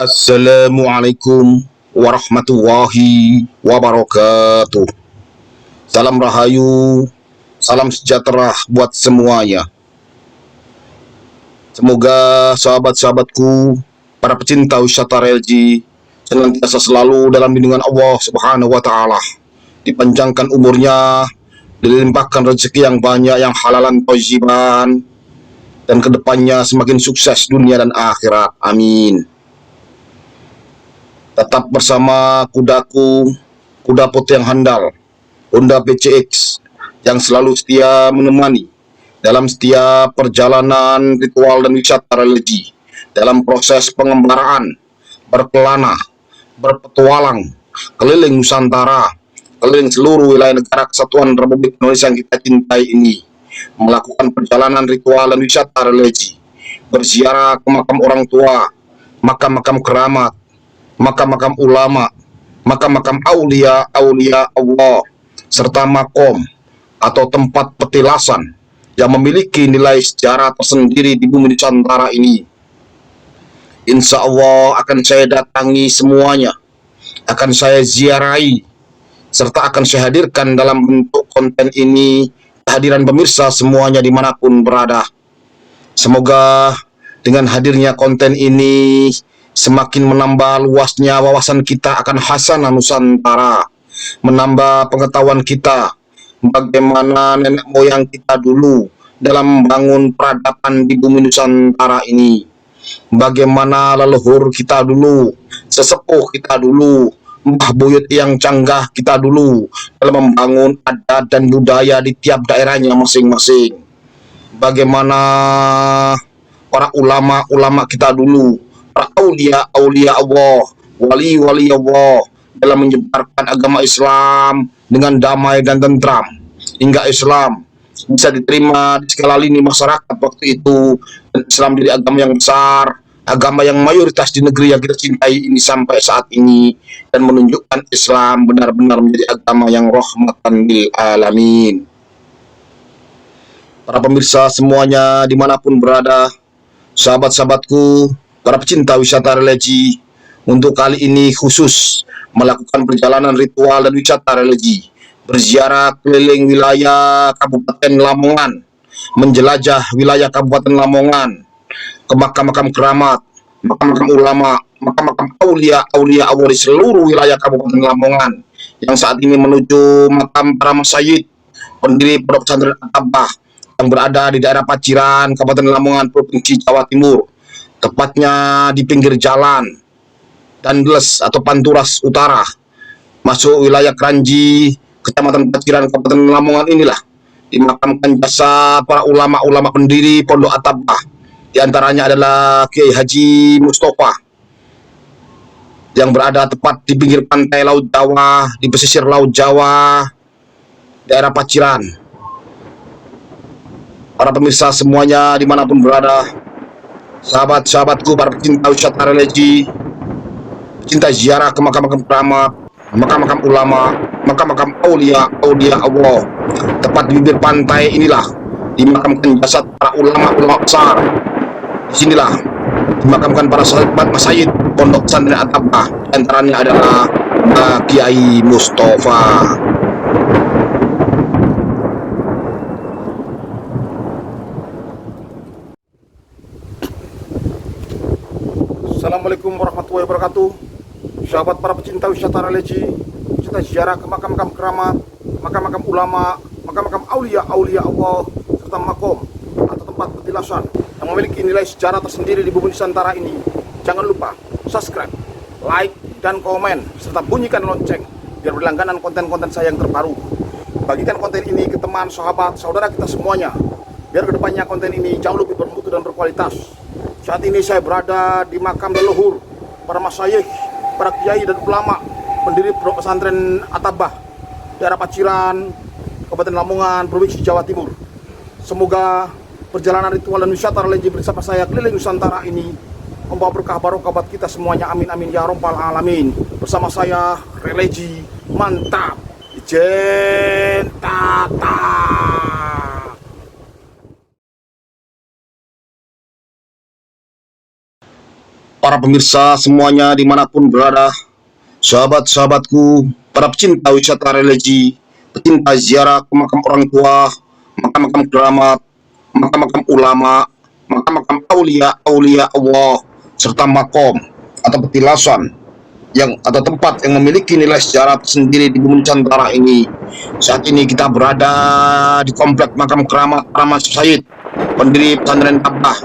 Assalamualaikum warahmatullahi wabarakatuh. Salam rahayu, salam sejahtera buat semuanya. Semoga sahabat-sahabatku, para pecinta wisata religi, senantiasa selalu dalam lindungan Allah Subhanahu wa Ta'ala. Dipanjangkan umurnya, dilimpahkan rezeki yang banyak, yang halalan thayyiban, dan kedepannya semakin sukses dunia dan akhirat. Amin. Tetap bersama kudaku, kuda putih yang handal, Honda PCX, yang selalu setia menemani dalam setiap perjalanan ritual dan wisata religi, dalam proses pengembaraan, berkelana, berpetualang, keliling Nusantara, keliling seluruh wilayah negara kesatuan Republik Indonesia yang kita cintai ini, melakukan perjalanan ritual dan wisata religi, berziarah ke makam orang tua, makam-makam keramat, makam-makam ulama, makam-makam aulia Allah, serta makom atau tempat petilasan yang memiliki nilai sejarah tersendiri di bumi Nusantara ini. Insya Allah akan saya datangi semuanya, akan saya ziarahi, serta akan saya hadirkan dalam bentuk konten ini kehadiran pemirsa semuanya dimanapun berada. Semoga dengan hadirnya konten ini semakin menambah luasnya wawasan kita akan khasanah Nusantara, menambah pengetahuan kita bagaimana nenek moyang kita dulu dalam membangun peradaban di bumi Nusantara ini, bagaimana leluhur kita dulu, sesepuh kita dulu, mbah buyut yang canggah kita dulu dalam membangun adat dan budaya di tiap daerahnya masing-masing, bagaimana para ulama-ulama kita dulu, para aulia Allah, wali-wali Allah dalam menyebarkan agama Islam dengan damai dan tentram, hingga Islam bisa diterima di segala lini masyarakat waktu itu, dan Islam jadi agama yang besar, agama yang mayoritas di negeri yang kita cintai ini sampai saat ini, dan menunjukkan Islam benar-benar menjadi agama yang rahmatan lil alamin. Para pemirsa semuanya dimanapun berada, sahabat-sahabatku, para pecinta wisata religi, untuk kali ini khusus melakukan perjalanan ritual dan wisata religi, berziarah keliling wilayah Kabupaten Lamongan, menjelajah wilayah Kabupaten Lamongan, ke makam-makam keramat, makam-makam ulama, makam-makam aulia Allah di seluruh wilayah Kabupaten Lamongan, yang saat ini menuju makam para masyayikh pendiri Pondok Pesantren At-Tabbah yang berada di daerah Paciran, Kabupaten Lamongan, Provinsi Jawa Timur, tepatnya di pinggir jalan Danles atau Panturas Utara, masuk wilayah Kranji, Kecamatan Paciran, Kabupaten Lamongan inilah dimakamkan jasad para ulama-ulama pendiri Pondok At-Tabbah. Di antaranya adalah Kiai Haji Mustafa yang berada tepat di pinggir pantai Laut Jawa, di pesisir Laut Jawa, daerah Paciran. Para pemirsa semuanya dimanapun berada, sahabat-sahabatku, para pecinta wisata religi, cinta ziarah ke makam-makam keramat, makam-makam ulama, makam-makam aulia Allah, tepat di bibir pantai inilah dimakamkan jasad para ulama-ulama besar. Disinilah dimakamkan para sahabat masyayikh Pondok Pesantren At-Tabbah, antaranya adalah Kiai Mustafa. Assalamualaikum warahmatullahi wabarakatuh. Sahabat para pecinta wisata religi, pecinta ziarah ke makam-makam keramat, makam-makam ulama, makam-makam aulia Allah, serta makom atau tempat petilasan yang memiliki nilai sejarah tersendiri di bumi Nusantara ini. Jangan lupa subscribe, like, dan komen, serta bunyikan lonceng biar berlangganan konten-konten saya yang terbaru. Bagikan konten ini ke teman, sahabat, saudara kita semuanya, biar kedepannya konten ini jauh lebih bermutu dan berkualitas. Saat ini saya berada di makam leluhur para masyayikh, para kiai dan ulama pendiri Pondok Pesantren At-Tabbah, daerah Paciran, Kabupaten Lamongan, Provinsi Jawa Timur. Semoga perjalanan ritual dan wisata religi bersama saya keliling Nusantara ini membawa berkah barokah buat kita semuanya. Amin amin ya rabbal alamin. Bersama saya religi mantap. Ijen tata. para pemirsa semuanya dimanapun berada, sahabat-sahabatku, para pecinta wisata religi, pecinta ziarah ke makam orang tua, makam-makam keramat, makam-makam ulama, makam-makam aulia Allah, serta makom atau petilasan atau tempat yang memiliki nilai sejarah tersendiri di bumi Nusantara ini. Saat ini kita berada di komplek makam keramat Rahmat Said, pendiri pesantren Tabah,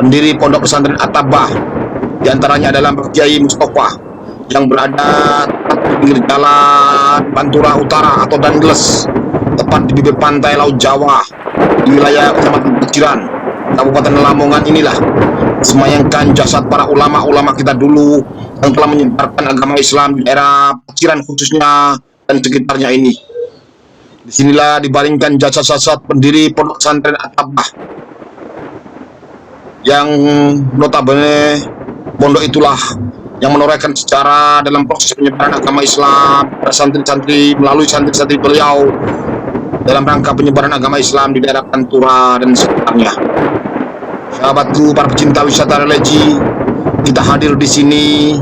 pendiri pondok pesantren At-Tabah. Di antaranya adalah Mbah Kiai Mustafa yang berada tepat di pinggir jalan Pantura Utara atau Dangles, tepat di bibir pantai Laut Jawa, di wilayah Kecamatan Paciran, Kabupaten Lamongan. Inilah semayangkan jasad para ulama-ulama kita dulu yang telah menyebarkan agama Islam di daerah Paciran khususnya dan sekitarnya ini. Disinilah dibaringkan jasad-jasad pendiri pondok pesantren At-Tabah yang notabene pondok itulah yang menorehkan sejarah dalam proses penyebaran agama Islam pada santri-santri melalui santri-santri beliau dalam rangka penyebaran agama Islam di daerah Pantura dan sekitarnya. Sahabatku, para pecinta wisata religi, kita hadir di sini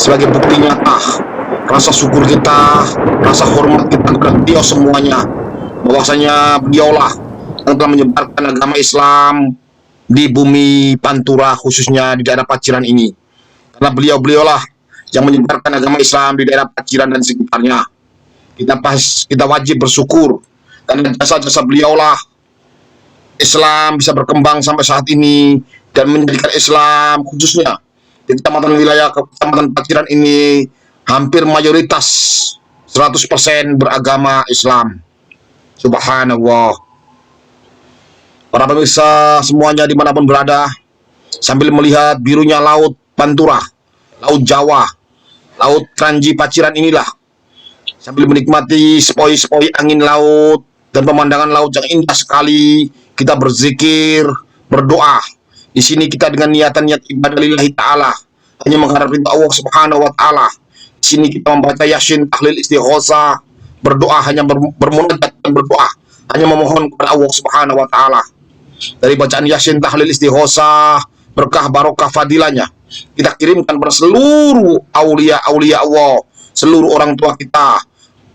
sebagai bukti nyata rasa syukur kita, rasa hormat kita kepada beliau semuanya, bahwasanya beliaulah yang telah menyebarkan agama Islam di bumi Pantura khususnya di daerah Paciran ini. Karena beliau-beliaulah yang menyebarkan agama Islam di daerah Paciran dan sekitarnya. Kita wajib bersyukur karena jasa-jasa beliaulah Islam bisa berkembang sampai saat ini dan menjadikan Islam khususnya di kecamatan wilayah Kecamatan Paciran ini hampir mayoritas 100% beragama Islam. Subhanallah. Para pemirsa semuanya dimanapun berada, sambil melihat birunya laut Pantura, laut Jawa, laut Kranji Paciran inilah, sambil menikmati sepoi-sepoi angin laut dan pemandangan laut yang indah sekali, kita berzikir, berdoa. Di sini kita dengan niat ibadah lillahi ta'ala, hanya mengharap ridha Allah subhanahu wa ta'ala. Di sini kita membaca Yasin, tahlil, istighosah, berdoa, hanya bermunajat dan berdoa, hanya memohon kepada Allah subhanahu wa ta'ala. Dari bacaan Yasin, tahlil, istighosah, berkah, barokah, fadilahnya kita kirimkan pada seluruh aulia Allah, seluruh orang tua kita,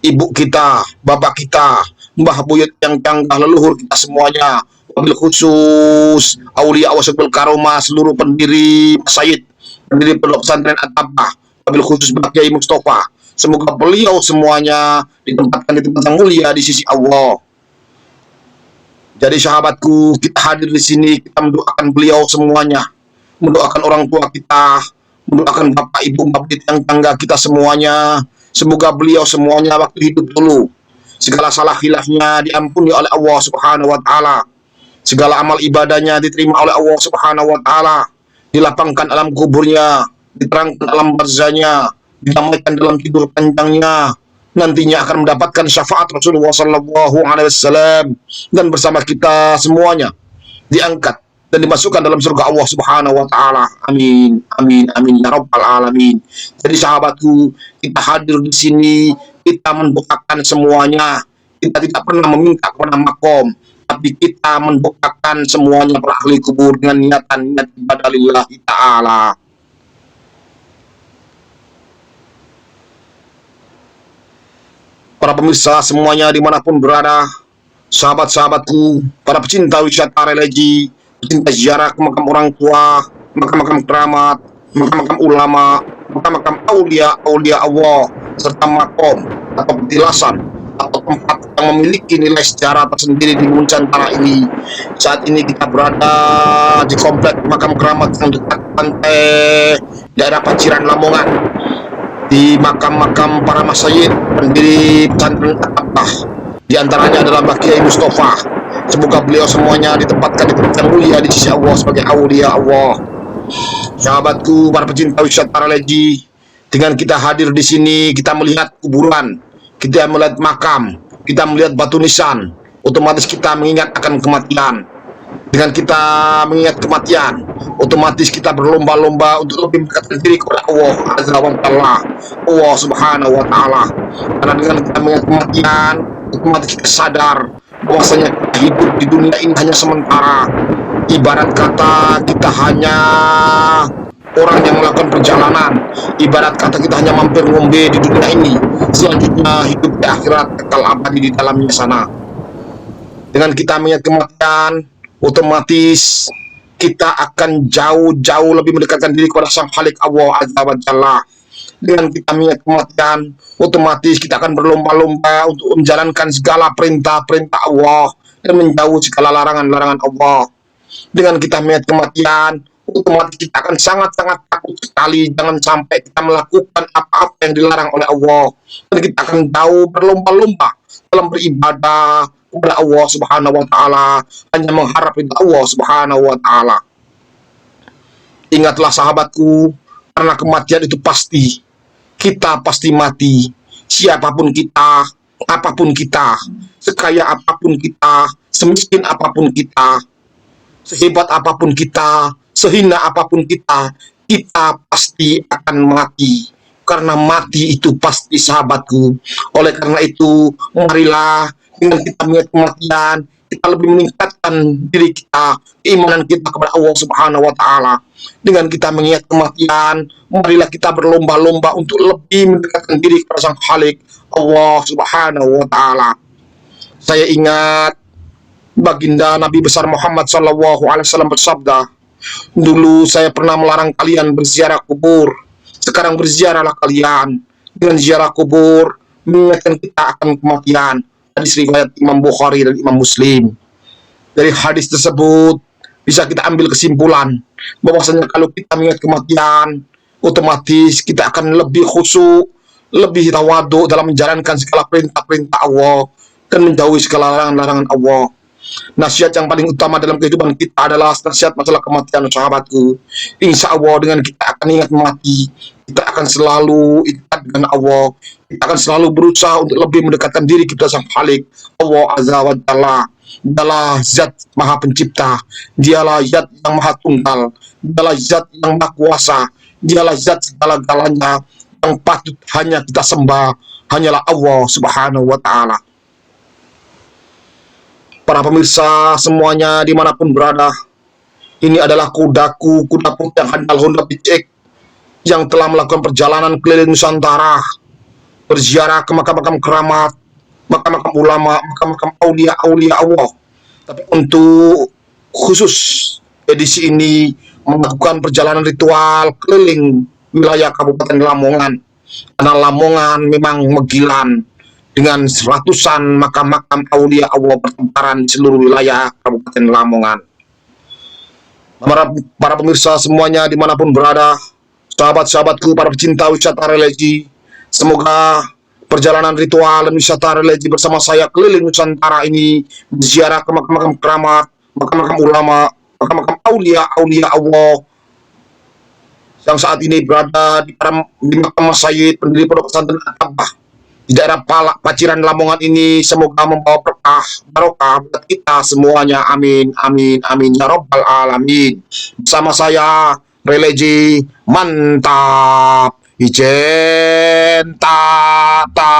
ibu kita, bapak kita, mbah buyut yang canggah, leluhur kita semuanya, wabil khusus aulia Allah sebil karomah, seluruh pendiri Said, pendiri pondok pesantren At-Tabah, wabil khusus Mbah Kiai Mustafa. Semoga beliau semuanya ditempatkan di tempat yang mulia di sisi Allah. Jadi sahabatku, kita hadir di sini, kita mendoakan beliau semuanya, mendoakan orang tua kita, mendoakan bapak ibu mabit yang tangga kita semuanya. Semoga beliau semuanya waktu hidup dulu segala salah khilafnya diampuni oleh Allah subhanahu wa ta'ala, segala amal ibadahnya diterima oleh Allah subhanahu wa ta'ala, dilapangkan alam kuburnya, diterangkan alam barzahnya, didamaikan dalam tidur panjangnya, nantinya akan mendapatkan syafaat Rasulullah sallallahu alaihi wasallam, dan bersama kita semuanya diangkat dan dimasukkan dalam surga Allah subhanahu wa ta'ala. Amin, amin, amin ya rabbal alamin. Jadi sahabatku, kita hadir di sini, kita mendoakan semuanya. Kita tidak pernah meminta kepada makom, tapi kita mendoakan semuanya para ahli kubur dengan niat ibadah lillahi ta'ala. Para pemirsa semuanya dimanapun berada, sahabat-sahabatku, para pecinta wisata religi, pecinta ziarah ke makam orang tua, makam-makam keramat, makam-makam ulama, makam-makam aulia Allah, serta makom atau petilasan atau tempat yang memiliki nilai sejarah tersendiri di bumi Nusantara ini. Saat ini kita berada di komplek makam keramat yang dekat pantai daerah Paciran Lamongan, di makam-makam para masyayikh pendiri pesantren At-Tabah. Di antaranya adalah Mbah Kiai Mustafa. Semoga beliau semuanya ditempatkan di tempat yang mulia di sisi Allah sebagai aulia Allah. Sahabatku, para pecinta wisata religi, dengan kita hadir di sini, kita melihat kuburan, kita melihat makam, kita melihat batu nisan, otomatis kita mengingat akan kematian. Dengan kita mengingat kematian, otomatis kita berlomba-lomba untuk lebih mendekatkan diri kepada Allah Azza wa Jalla, Allah Subhanahu wa Ta'ala. Karena dengan kita mengingat kematian, otomatis kita sadar bahwasanya hidup di dunia ini hanya sementara. Ibarat kata kita hanya orang yang melakukan perjalanan. Ibarat kata kita hanya mampir ngombe di dunia ini, selanjutnya hidup di akhirat kekal abadi di dalamnya sana. Dengan kita mengingat kematian, otomatis kita akan jauh-jauh lebih mendekatkan diri kepada Sang Khalik Allah Azza wa Jalla. Dengan kita mengingat kematian, otomatis kita akan berlomba-lomba untuk menjalankan segala perintah-perintah Allah dan menjauh segala larangan-larangan Allah. Dengan kita mengingat kematian, otomatis kita akan sangat-sangat takut sekali jangan sampai kita melakukan apa-apa yang dilarang oleh Allah. Dan kita akan jauh berlomba-lomba dalam beribadah kepada Allah Subhanahu wa taala, hanya mengharap ridha Allah Subhanahu wa taala. Ingatlah sahabatku, karena kematian itu pasti. Kita pasti mati. Siapapun kita, apapun kita, sekaya apapun kita, semiskin apapun kita, sehebat apapun kita, sehina apapun kita pasti akan mati. Karena mati itu pasti, sahabatku. Oleh karena itu, marilah dengan kita mengingat kematian, kita lebih meningkatkan diri kita, keimanan kita kepada Allah Subhanahu wa taala. Dengan kita mengingat kematian, marilah kita berlomba-lomba untuk lebih mendekatkan diri kepada Sang Khalik Allah Subhanahu wa taala. Saya ingat baginda Nabi besar Muhammad sallallahu alaihi wasallam bersabda, "Dulu saya pernah melarang kalian berziarah kubur. Sekarang berziarahlah kalian." Dengan ziarah kubur mengingatkan kita akan kematian. Hadis riwayat Imam Bukhari dan Imam Muslim. Dari hadis tersebut bisa kita ambil kesimpulan bahwasanya kalau kita mengingat kematian, otomatis kita akan lebih khusyuk, lebih tawadu dalam menjalankan segala perintah-perintah Allah dan menjauhi segala larangan-larangan Allah. Nasihat yang paling utama dalam kehidupan kita adalah nasihat masalah kematian, sahabatku. Insya Allah dengan kita akan ingat mati, kita akan selalu ingat dengan Allah. Kita akan selalu berusaha untuk lebih mendekatkan diri kita Sang Khalik Allah Azza wa Jalla. Dialah zat maha pencipta, dialah zat yang maha tunggal, dialah zat yang maha kuasa, dialah zat segala-galanya yang patut hanya kita sembah, hanyalah Allah Subhanahu wa ta'ala. Para pemirsa semuanya dimanapun berada, ini adalah kudaku, kuda putih yang handal Honda PCX yang telah melakukan perjalanan keliling Nusantara, berziarah ke makam-makam keramat, makam-makam ulama, makam-makam aulia-aulia Allah. Tapi untuk khusus edisi ini melakukan perjalanan ritual keliling wilayah Kabupaten Lamongan. Karena Lamongan memang megilan dengan ratusan makam-makam aulia Allah bertebaran di seluruh wilayah Kabupaten Lamongan. Para pemirsa semuanya dimanapun berada, sahabat-sahabatku, para pecinta wisata religi, semoga perjalanan ritual dan wisata religi bersama saya keliling Nusantara ini berziarah ke makam-makam keramat, makam-makam ulama, makam-makam aulia-aulia Allah yang saat ini berada di makam Masyid pendiri Pondok Pesantren At-Tabah di daerah Paciran Lamongan ini. Semoga membawa berkah barokah buat kita semuanya. Amin, amin, amin ya robbal alamin. Bersama saya religi mantap. Ijen tata.